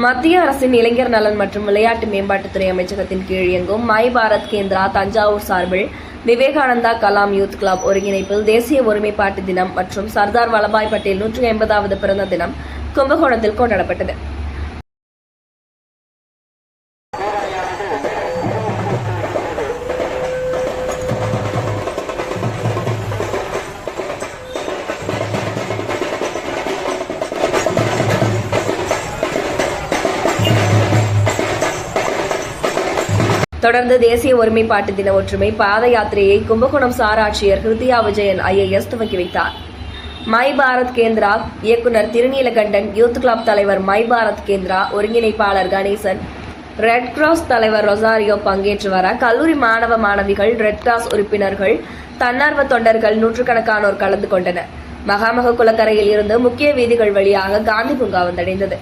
மத்திய அரசின் இளைஞர் நலன் மற்றும் விளையாட்டு மேம்பாட்டுத்துறை அமைச்சகத்தின் கீழ் இயங்கும் மை பாரத் கேந்திரா தஞ்சாவூர் சார்பில் விவேகானந்தா கலாம் யூத் கிளப் ஒருங்கிணைப்பில் தேசிய ஒருமைப்பாட்டு தினம் மற்றும் சர்தார் வல்லபாய் பட்டேல் 180வது பிறந்த தினம் கும்பகோணத்தில் கொண்டாடப்பட்டது. தொடர்ந்து தேசிய ஒருமைப்பாட்டு தின ஒற்றுமை பாத யாத்திரையை கும்பகோணம் சார் ஆட்சியர் ஹிருதியா விஜயன் IAS துவக்கி வைத்தார். மை பாரத் கேந்திரா இயக்குநர் திருநீலகண்டன், யூத் கிளப் தலைவர் மை பாரத் கேந்திரா ஒருங்கிணைப்பாளர் கணேசன், ரெட் கிராஸ் தலைவர் ரொசாரியோ பங்கேற்று வர கல்லூரி மாணவ மாணவிகள், ரெட் கிராஸ் உறுப்பினர்கள், தன்னார்வ தொண்டர்கள் நூற்றுக்கணக்கானோர் கலந்து கொண்டனர். மகாமக குளக்கரையில் இருந்து முக்கிய வீதிகள் வழியாக காந்தி பூங்கா வந்தடைந்தது.